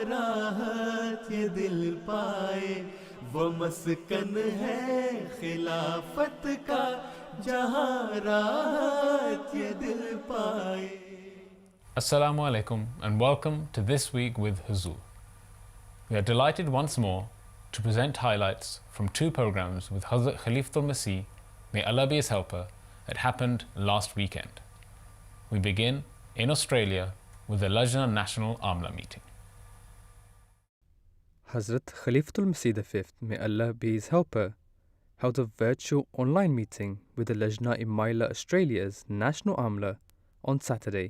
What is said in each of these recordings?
راحت یہ دل پائے، وہ مسکن ہے خلافت کا جہاں راحت یہ دل پائے. Assalamu alaikum and welcome to This Week with Huzoor. We are delighted once more to present highlights from two programs with Hazrat Khalifatul Masih, may Allah be his helper, that happened last weekend. We begin in Australia with the Lajna National Amla meeting. Hazrat Khalifatul Masih V, may Allah be his helper, held a virtual online meeting with the Lajna Imaila Australia's National Amla on Saturday.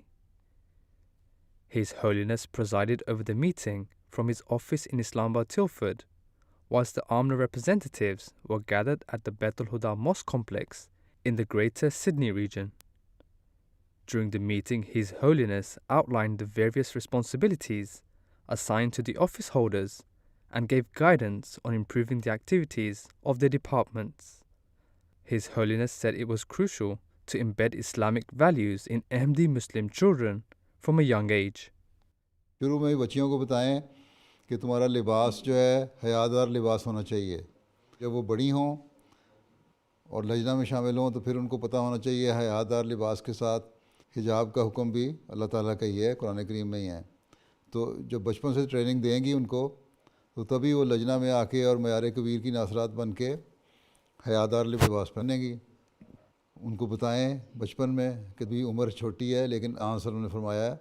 His Holiness presided over the meeting from his office in Islamabad, Tilford, whilst the Amla representatives were gathered at the Baitul Huda Mosque complex in the Greater Sydney region. During the meeting, His Holiness outlined the various responsibilities assigned to the office holders and gave guidance on improving the activities of their departments. His Holiness said it was crucial to embed Islamic values in Ahmadi Muslim children from a young age. شروع میں بچیوں کو بتائیں کہ تمہارا لباس جو ہے حیادار لباس ہونا چاہیے. جب وہ بڑی ہوں اور لجنہ میں شامل ہوں تو پھر ان کو پتہ ہونا چاہیے حیادار لباس کے ساتھ حجاب کا حکم بھی اللہ تعالیٰ کا ہی ہے، قرآن کریم میں ہی ہے. تو جب بچپن سے ٹریننگ دیں گی ان کو تو تبھی وہ لجنہ میں آ کے اور معیار کبیر کی ناصرات بن کے حیادار لباس پہنیں گی. ان کو بتائیں بچپن میں کہ بھی عمر چھوٹی ہے لیکن آن صلی اللہ علیہ وسلم نے فرمایا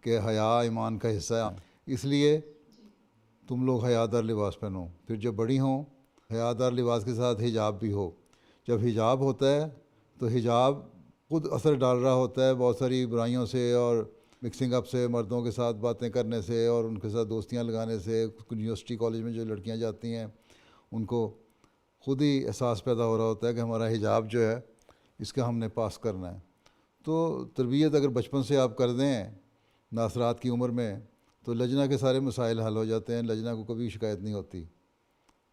کہ حیا ایمان کا حصہ ہے، اس لیے تم لوگ حیادار لباس پہنو. پھر جب بڑی ہوں حیادار لباس کے ساتھ حجاب بھی ہو. جب حجاب ہوتا ہے تو حجاب خود اثر ڈال رہا ہوتا ہے بہت ساری برائیوں سے اور مکسنگ اپ سے، مردوں کے ساتھ باتیں کرنے سے اور ان کے ساتھ دوستیاں لگانے سے. یونیورسٹی کالج میں جو لڑکیاں جاتی ہیں ان کو خود ہی احساس پیدا ہو رہا ہوتا ہے کہ ہمارا حجاب جو ہے اس کا ہم نے پاس کرنا ہے. تو تربیت اگر بچپن سے آپ کر دیں ناصرات کی عمر میں تو لجنہ کے سارے مسائل حل ہو جاتے ہیں، لجنہ کو کبھی شکایت نہیں ہوتی.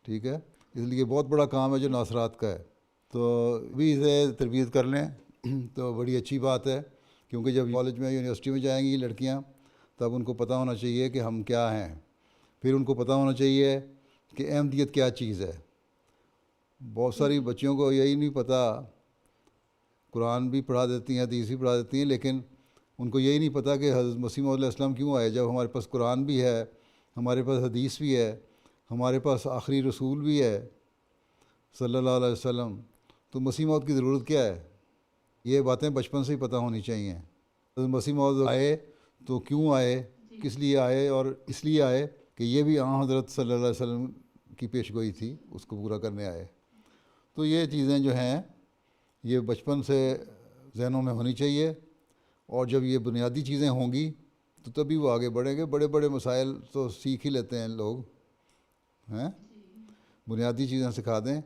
ٹھیک ہے، اس لیے بہت بڑا کام ہے جو ناصرات کا ہے. تو بھی اسے تربیت کر لیں تو بڑی اچھی بات ہے، کیونکہ جب کالج میں یونیورسٹی میں جائیں گی لڑکیاں تب ان کو پتہ ہونا چاہیے کہ ہم کیا ہیں. پھر ان کو پتہ ہونا چاہیے کہ احمدیت کیا چیز ہے. بہت ساری بچیوں کو یہی نہیں پتہ، قرآن بھی پڑھا دیتی ہیں، حدیث بھی پڑھا دیتی ہیں، لیکن ان کو یہی نہیں پتہ کہ حضرت مسیح موعود علیہ السلام کیوں آئے. جب ہمارے پاس قرآن بھی ہے، ہمارے پاس حدیث بھی ہے، ہمارے پاس آخری رسول بھی ہے صلی اللہ علیہ وسلم، تو مسیح موعود کی ضرورت کیا ہے؟ یہ باتیں بچپن سے ہی پتہ ہونی چاہیے. حضرت مسیح موعود آئے تو کیوں آئے، کس لیے آئے، اور اس لیے آئے کہ یہ بھی حضرت صلی اللہ علیہ وسلم کی پیش گوئی تھی، اس کو پورا کرنے آئے. تو یہ چیزیں جو ہیں یہ بچپن سے ذہنوں میں ہونی چاہیے، اور جب یہ بنیادی چیزیں ہوں گی تو تبھی وہ آگے بڑھیں گے. بڑے بڑے مسائل تو سیکھ ہی لیتے ہیں لوگ ہیں، بنیادی چیزیں سکھا دیں.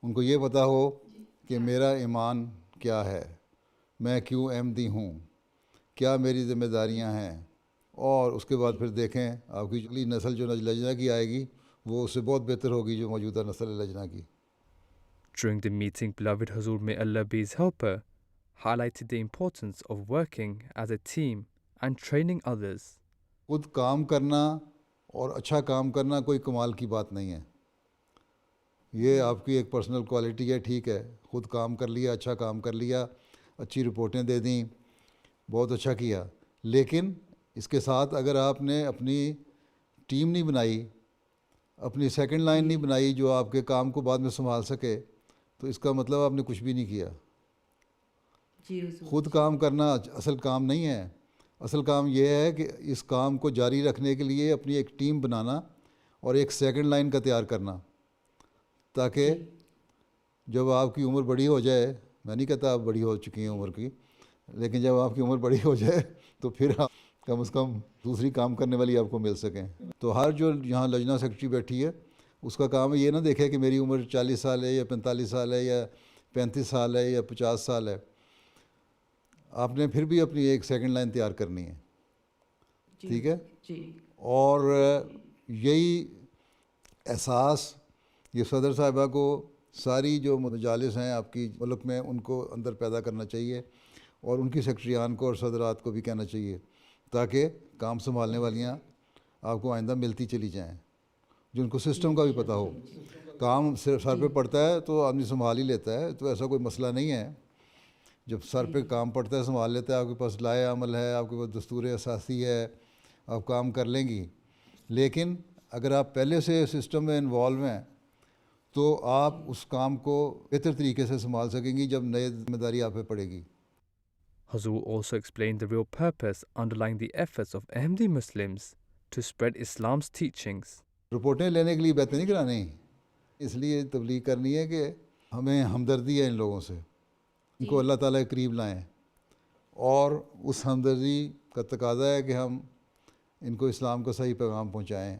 ان کو یہ پتہ ہو کہ میرا ایمان کیا ہے، میں کیوں احمدی ہوں، کیا میری ذمہ داریاں ہیں، اور اس کے بعد پھر دیکھیں آپ کی اگلی نسل جو لجنہ کی آئے گی وہ اس سے بہت بہتر ہوگی جو موجودہ نسل ہے لجنہ کی. During the meeting, beloved Huzoor, may Allah be his helper, highlighted the importance of working as a team and training others. خود کام کرنا اور اچھا کام کرنا کوئی کمال کی بات نہیں ہے، یہ آپ کی ایک پرسنل کوالٹی ہے. ٹھیک ہے، خود کام کر لیا، اچھا کام کر لیا، اچھی رپورٹیں دے دیں، بہت اچھا کیا، لیکن اس کے ساتھ اگر آپ نے اپنی ٹیم نہیں بنائی، اپنی سیکنڈ لائن نہیں بنائی جو آپ کے کام کو بعد میں سنبھال سکے، تو اس کا مطلب آپ نے کچھ بھی نہیں کیا. خود کام کرنا اصل کام نہیں ہے. اصل کام یہ ہے کہ اس کام کو جاری رکھنے کے لیے اپنی ایک ٹیم بنانا اور ایک سیکنڈ لائن کا تیار کرنا، تاکہ جب آپ کی عمر بڑی ہو جائے، میں نہیں کہتا آپ بڑی ہو چکی ہیں عمر کی، لیکن جب آپ کی عمر بڑی ہو جائے تو پھر آپ کم از کم دوسری کام کرنے والی آپ کو مل سکیں. تو ہر جو یہاں لجنہ سیکرٹری بیٹھی ہے اس کا کام یہ نہ دیکھے کہ میری عمر 40 سال ہے یا 45 سال ہے یا 35 سال ہے یا 50 سال ہے. آپ نے پھر بھی اپنی ایک سیکنڈ لائن تیار کرنی ہے. ٹھیک ہے، اور یہی احساس یہ صدر صاحبہ کو ساری جو مجالس ہیں آپ کی ملک میں ان کو اندر پیدا کرنا چاہیے، اور ان کی سیکرٹریان کو اور صدرات کو بھی کہنا چاہیے، تاکہ کام سنبھالنے والیاں आपको आइंदा मिलती चली जाएं, जिनको सिस्टम का भी पता हो। काम सिर्फ सर पे पड़ता है तो आदमी संभाल ही लेता है, तो ऐसा कोई मसला नहीं है। जब सर पे काम पड़ता है संभाल लेता है, आपके पास लाए अमल है, आपके पास दस्तूर असासी है, आप काम कर लेंगी। लेकिन अगर आप पहले से सिस्टम में इन्वॉल्व हैं तो आप उस काम को बेहतर तरीके से संभाल सकेंगी जब नई जिम्मेदारी आप पे पड़ेगी। Huzoor also explained the real purpose underlying the efforts of Ahmadi Muslims to spread Islam's teachings. रिपोर्टें लेने के लिए बातें नहीं करानी, इसलिए तबलीग करनी है कि हमें हमदर्दी है इन लोगों से, इनको अल्लाह ताला के करीब लाएं, और उस हमदर्दी का तकाजा है कि हम इनको इस्लाम का सही पैगाम पहुँचाएँ।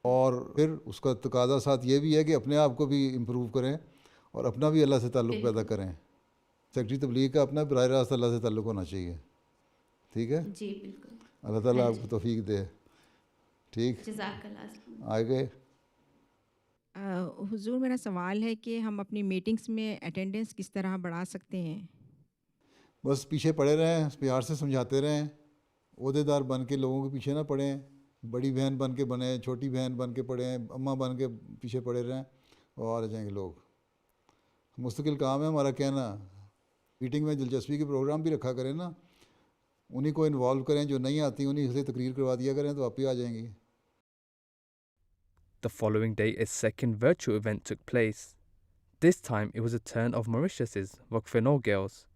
और फिर उसका तकाजा साथ ये भी है कि अपने आप को भी इम्प्रूव करें और अपना भी अल्लाह से ताल्लुक़ पैदा करें। सेक्रेटरी तबलीग का अपना बराह रास्त अल्लाह से ताल्लुक़ होना चाहिए। ठीक है जी, बिल्कुल। अल्लाह ताला आपको तौफीक दे। ठीक, आगे। हुजूर, मेरा सवाल है कि हम अपनी मीटिंग्स में अटेंडेंस किस तरह बढ़ा सकते हैं? बस पीछे पड़े रहें, प्यार से समझाते रहें, ओहदेदार बन के लोगों के पीछे ना पड़ें, बड़ी बहन बन के बने, छोटी बहन बन के पड़ें, अम्मा बन के पीछे पड़े रहें और आ जाएंगे लोग। मुस्तकिल काम है हमारा कहना। मीटिंग में दिलचस्पी के प्रोग्राम भी रखा करें ना, उन्हीं को इन्वॉल्व करें, जो नहीं आती उन्हीं से तकरीर करवा दिया करें, तो आप ही आ जाएंगी। The following day, a second virtual event took place. This time, it was a turn of Mauritius's Wakfeno girls,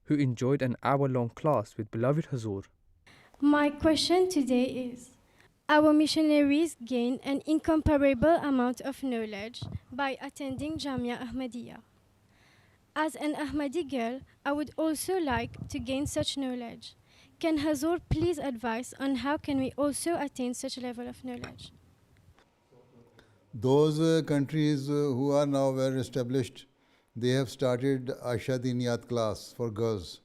who enjoyed an hour-long class with beloved Huzoor. My question today is, our missionaries gain an incomparable amount of knowledge by attending Jamia Ahmadiyya. As an Ahmadi girl, I would also like to gain such knowledge. Can Huzoor please advise on how can we also attain such level of knowledge? Those countries who are now well established, they have started Aisha Diniyat class for girls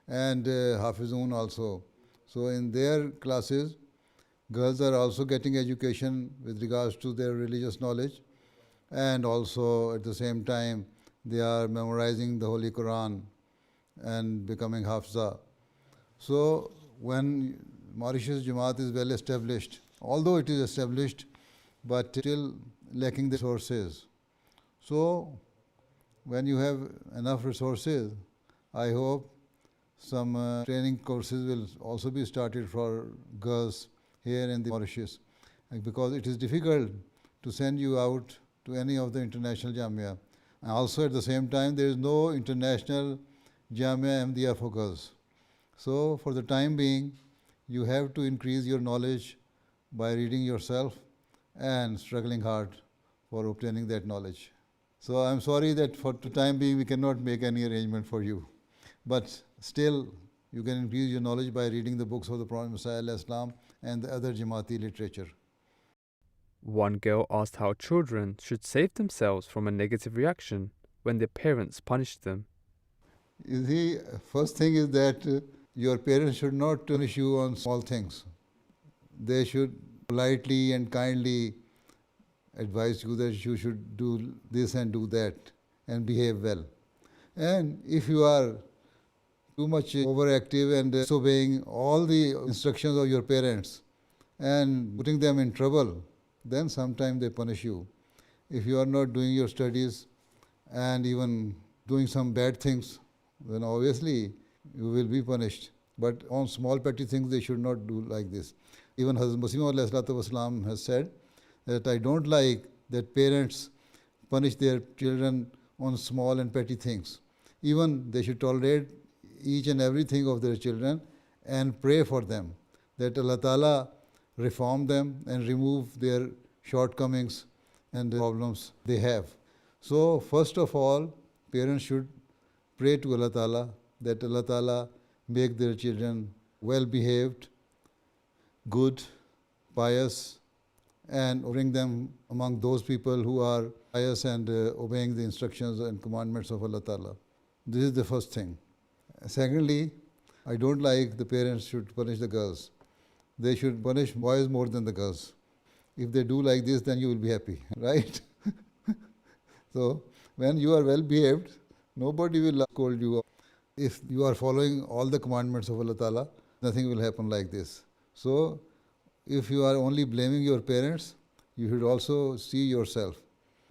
and Hafizun also. So in their classes, girls are also getting education with regards to their religious knowledge, and also at the same time they are memorizing the Holy Quran and becoming Hafza. So when Mauritius Jamaat is well established, although it is established, but still lacking the resources. So when you have enough resources, I hope some training courses will also be started for girls here in the Mauritius, because it is difficult to send you out to any of the international Jamia. And also at the same time, there is no international Jamia Ahmadiyya for girls. So for the time being, you have to increase your knowledge by reading yourself and struggling hard for obtaining that knowledge. So I'm sorry that for the time being we cannot make any arrangement for you. But still, you can increase your knowledge by reading the books of the Prophet Messiah Islam and the other Jamaati literature. One girl asked how children should save themselves from a negative reaction when their parents punish them. You see, first thing is that your parents should not punish you on small things. They should politely and kindly advise you that you should do this and do that and behave well. And if you are too much overactive and disobeying all the instructions of your parents and putting them in trouble, then sometimes they punish you. If you are not doing your studies and even doing some bad things, then obviously you will be punished. But on small petty things, they should not do like this. Even Hazrat Masih has said that I don't like that parents punish their children on small and petty things. Even they should tolerate each and everything of their children and pray for them, that Allah Ta'ala reform them and remove their shortcomings and the problems they have. So first of all, parents should pray to Allah Ta'ala that Allah Ta'ala make their children well behaved, good, pious, and bring them among those people who are pious and obeying the instructions and commandments of Allah Ta'ala. This is the first thing. Secondly, I don't like the parents should punish the girls. They should punish boys more than the girls. If they do like this, then you will be happy, right? So, when you are well behaved, nobody will scold you. If you are following all the commandments of Allah Ta'ala, nothing will happen like this. So, If you are only blaming your parents, you should also see yourself.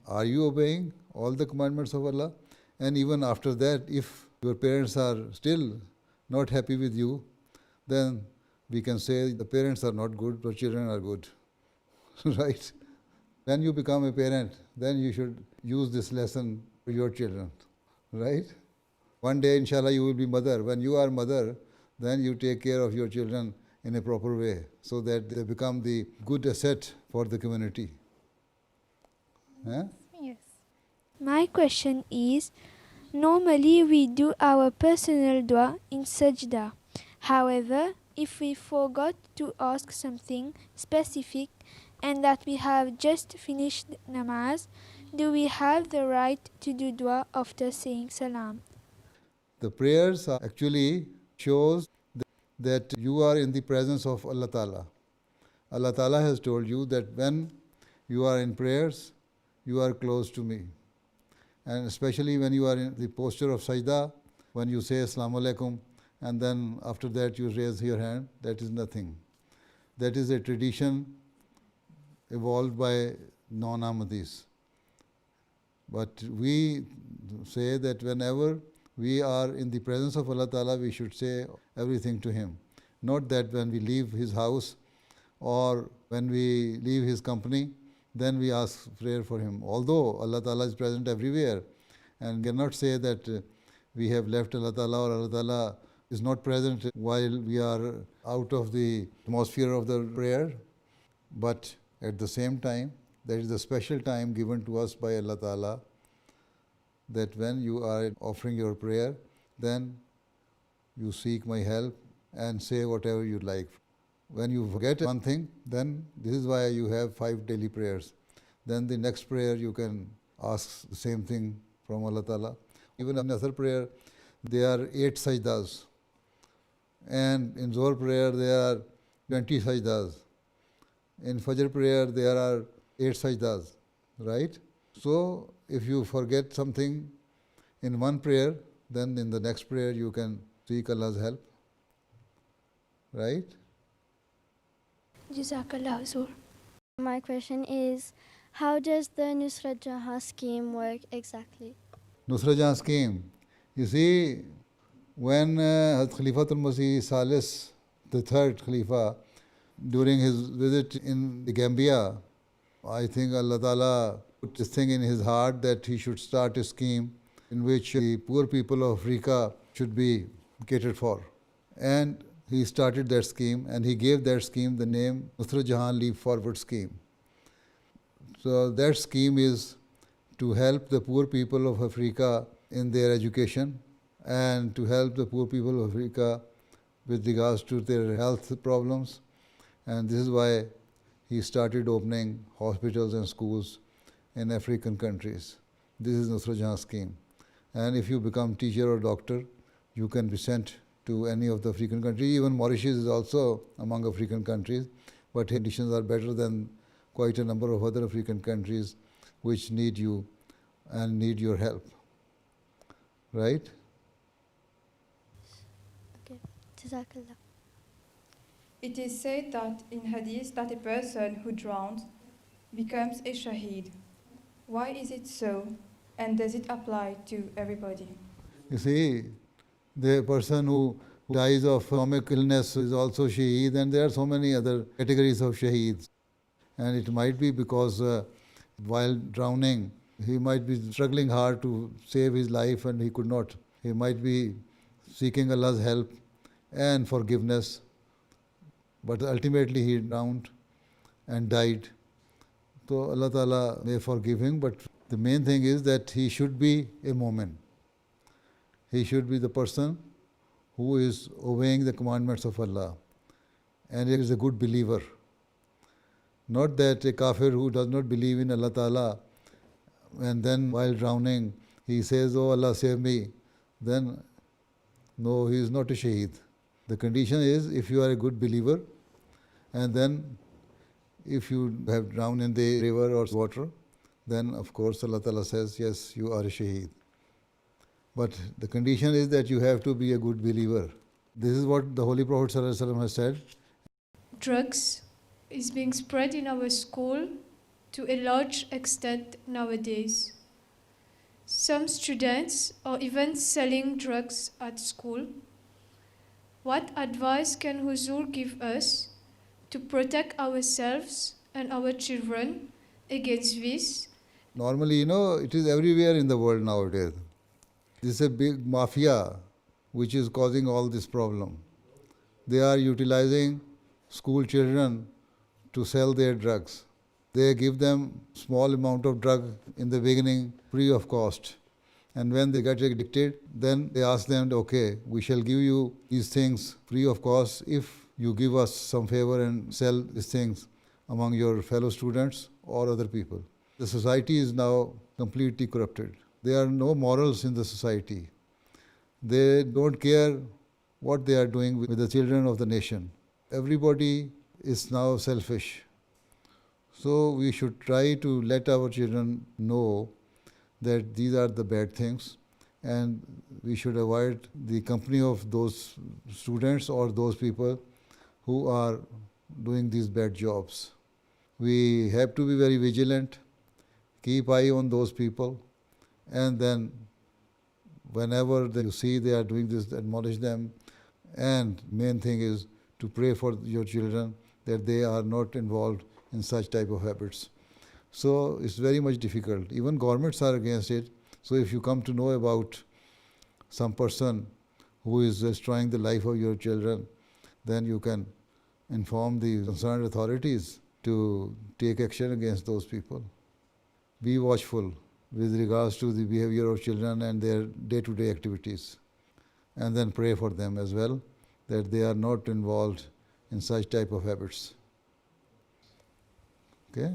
Are you obeying all the commandments of Allah? And even after that, if your parents are still not happy with you, then we can say the parents are not good, but children are good. Right? When you become a parent, then you should use this lesson for your children. Right? One day, inshallah, you will be mother. When you are mother, then you take care of your children in a proper way so that they become the good asset for the community. Huh? Yes. My question is, normally we do our personal dua in sajda. However, if we forgot to ask something specific and that we have just finished namaz, do we have the right to do dua after saying salam? The prayers actually shows that you are in the presence of Allah Ta'ala. Allah Ta'ala has told you that when you are in prayers, you are close to me. And especially when you are in the posture of sajda, when you say Assalamu alaikum, and then after that you raise your hand, that is nothing. That is a tradition evolved by non-Ahmadis. But we say that whenever we are in the presence of Allah Ta'ala, we should say everything to Him. Not that when we leave His house or when we leave His company, then we ask prayer for Him. Although Allah Ta'ala is present everywhere, and cannot say that we have left Allah Ta'ala or Allah Ta'ala is not present while we are out of the atmosphere of the prayer. But at the same time, there is a special time given to us by Allah Ta'ala that when you are offering your prayer, then you seek my help and say whatever you like. When you forget one thing, then this is why you have 5 daily prayers. Then the next prayer you can ask the same thing from Allah Ta'ala. Even in another prayer, there are 8 sajdas. And in Zohar prayer, there are 20 sajdas. In Fajr prayer, there are 8 sajdas. Right? So, if you forget something in one prayer, then in the next prayer you can seek Allah's help. Right? Jazakallah, Huzoor. My question is, how does the Nusrat Jahan scheme work exactly? Nusrat Jahan scheme. You see, when Khalifatul Masih Salis, the third Khalifa, during his visit in the Gambia, I think Allah Ta'ala put this thing in his heart that he should start a scheme in which the poor people of Africa should be catered for. And he started that scheme, and he gave that scheme the name Nusrat Jahan Leap Forward Scheme. So that scheme is to help the poor people of Africa in their education and to help the poor people of Africa with regards to their health problems. And this is why he started opening hospitals and schools in African countries. This is Nusrat Jahan scheme. And if you become teacher or doctor, you can be sent to any of the African countries. Even Mauritius is also among African countries, but conditions are better than quite a number of other African countries which need you and need your help. Right? Okay, Jazakallah. It is said that in Hadith that a person who drowns becomes a shaheed. Why is it so, and does it apply to everybody? You see, the person who dies of stomach illness is also shaheed, and there are so many other categories of shaheeds. And it might be because while drowning, he might be struggling hard to save his life and he could not. He might be seeking Allah's help and forgiveness, but ultimately he drowned and died. So Allah Ta'ala may forgive him, but the main thing is that he should be a mu'min. He should be the person who is obeying the commandments of Allah and is a good believer. Not that a kafir who does not believe in Allah Ta'ala and then while drowning he says, "Oh Allah, save me," then no, he is not a shaheed. The condition is if you are a good believer and then if you have drowned in the river or water, then of course Allah Ta'ala says, yes, you are a shaheed. But the condition is that you have to be a good believer. This is what the Holy Prophet ﷺ has said. Drugs is being spread in our school to a large extent nowadays. Some students are even selling drugs at school. What advice can Huzoor give us to protect ourselves and our children against this? Normally, it is everywhere in the world nowadays. This is a big mafia which is causing all this problem. They are utilizing school children to sell their drugs. They give them small amount of drug in the beginning free of cost. And when they get addicted, then they ask them, okay, we shall give you these things free of cost if you give us some favor and sell these things among your fellow students or other people. The society is now completely corrupted. There are no morals in the society. They don't care what they are doing with the children of the nation. Everybody is now selfish. So we should try to let our children know that these are the bad things, and we should avoid the company of those students or those people who are doing these bad jobs. We have to be very vigilant, keep eye on those people, and then whenever you see they are doing this, admonish them. And main thing is to pray for your children that they are not involved in such type of habits. So it's very much difficult. Even governments are against it. So if you come to know about some person who is destroying the life of your children, then you can inform the concerned authorities to take action against those people. Be watchful with regards to the behavior of children and their day-to-day activities. And then pray for them as well, that they are not involved in such type of habits. Okay?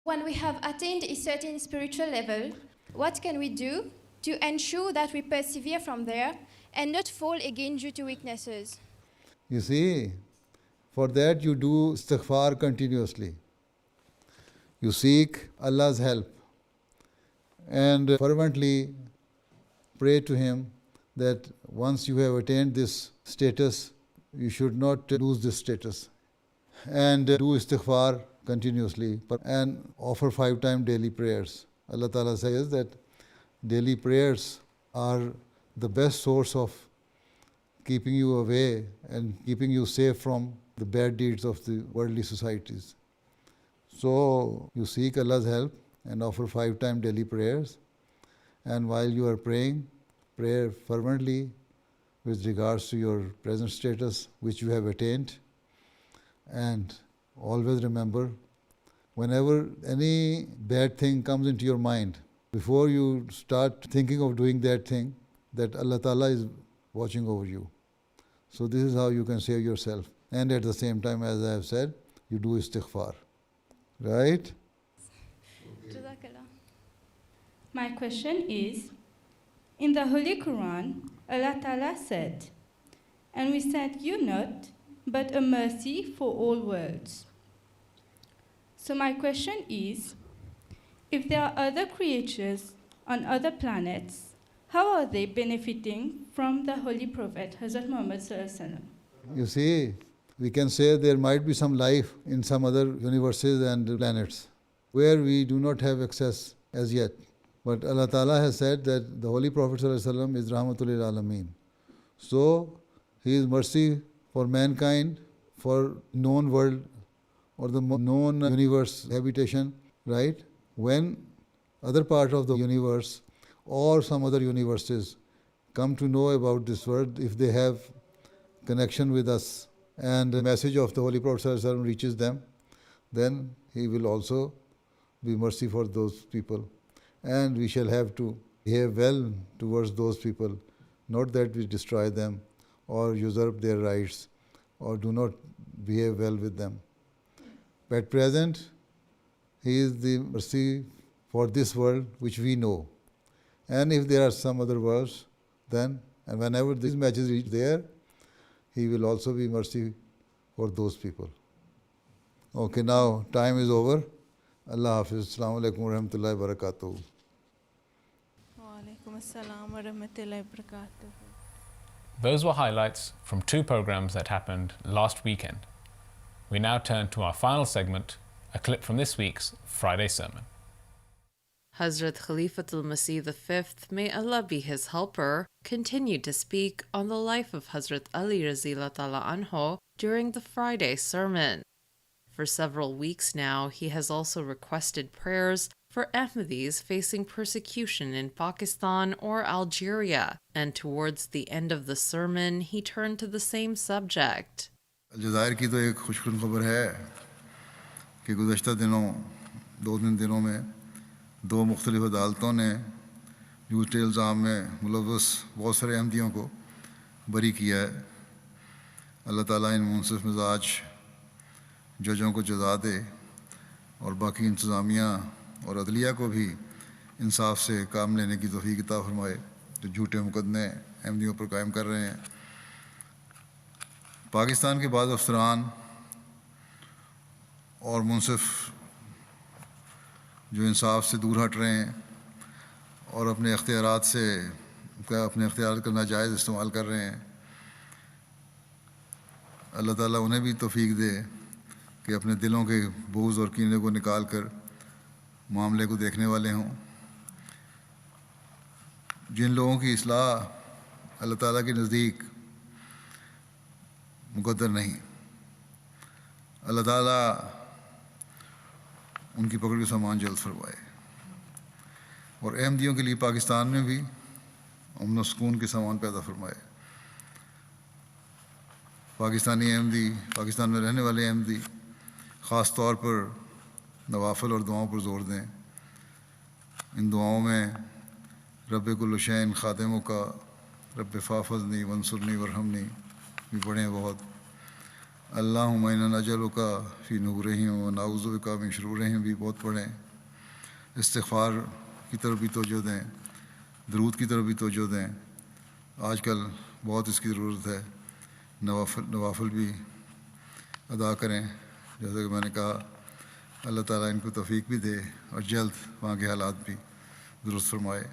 When we have attained a certain spiritual level, what can we do to ensure that we persevere from there and not fall again due to weaknesses? You see, for that you do istighfar continuously. You seek Allah's help and fervently pray to Him that once you have attained this status, you should not lose this status. And do istighfar continuously and offer 5 times daily prayers. Allah Ta'ala says that daily prayers are the best source of keeping you away and keeping you safe from the bad deeds of the worldly societies. So you seek Allah's help and offer 5 times daily prayers. And while you are praying, pray fervently with regards to your present status which you have attained. And always remember, whenever any bad thing comes into your mind, before you start thinking of doing that thing, that Allah Ta'ala is watching over you. So this is how you can save yourself. And at the same time, as I have said, you do istighfar. Right? Jazakallah. My question is, in the Holy Quran, Allah Ta'ala said, "And we sent you not, but a mercy for all worlds." So my question is, if there are other creatures on other planets, how are they benefiting from the Holy Prophet, Hazrat Muhammad Sallallahu Alaihi Wasallam? You see, we can say there might be some life in some other universes and planets where we do not have access as yet. But Allah Ta'ala has said that the Holy Prophet ﷺ is Rahmatul lil Alameen. So, he is mercy for mankind, for known world or the known universe habitation, right? When other part of the universe or some other universes come to know about this world, if they have connection with us and the message of the Holy Prophet ﷺ reaches them, then he will also be mercy for those people. And we shall have to behave well towards those people, not that we destroy them or usurp their rights or do not behave well with them. But at present, he is the mercy for this world which we know. And if there are some other worlds, then, and whenever these matches reach there, he will also be mercy for those people. Okay, now time is over. Allah Hafiz. Assalamu alaikum wa rahmatullahi wa barakatuh. Wa alaikum assalam wa rahmatullahi wa barakatuh. Those were highlights from 2 programs that happened last weekend. We now turn to our final segment, a clip from this week's Friday sermon. Hazrat Khalifatul Masih V, may Allah be his helper, continued to speak on the life of Hazrat Ali Razila Ta'ala Anhu during the Friday sermon. For several weeks now, he has also requested prayers for Ahmadis facing persecution in Pakistan or Algeria, and towards the end of the sermon, he turned to the same subject. الجزائر کی تو ایک خوشخبری خبر ہے کہ گزشتہ دو دنوں میں دو مختلف عدالتوں نے جھوٹے الزام میں ملوث بہت سارے احمدیوں کو بری کیا ہے. اللہ تعالیٰ ان منصف مزاج ججوں کو جزا دے اور باقی انتظامیہ اور عدلیہ کو بھی انصاف سے کام لینے کی توفیق عطا فرمائے جو جھوٹے مقدمے احمدیوں پر قائم کر رہے ہیں. پاکستان کے بعض افسران اور منصف جو انصاف سے دور ہٹ رہے ہیں اور اپنے اختیارات کا ناجائز استعمال کر رہے ہیں، اللہ تعالیٰ انہیں بھی توفیق دے کہ اپنے دلوں کے بغض اور کینے کو نکال کر معاملے کو دیکھنے والے ہوں. جن لوگوں کی اصلاح اللہ تعالیٰ کے نزدیک مقدر نہیں، اللہ تعالیٰ ان کی پکڑ کے سامان جلد فرمائے اور احمدیوں کے لیے پاکستان میں بھی امن و سکون کے سامان پیدا فرمائے. پاکستانی احمدی، پاکستان میں رہنے والے احمدی خاص طور پر نوافل اور دعاؤں پر زور دیں. ان دعاؤں میں رب کل شین خاتموں کا رب فافظنی ونصرنی ورحمنی بھی پڑھیں بہت. اللہم انا نجعلک فی نورہم و نعوذ بک من شرورہم بھی بہت پڑھیں. استغفار کی طرف بھی توجہ دیں، درود کی طرف بھی توجہ دیں. آج کل بہت اس کی ضرورت ہے. نوافل بھی ادا کریں جیسا کہ میں نے کہا. اللہ تعالیٰ ان کو توفیق بھی دے اور جلد وہاں کے حالات بھی درست فرمائے.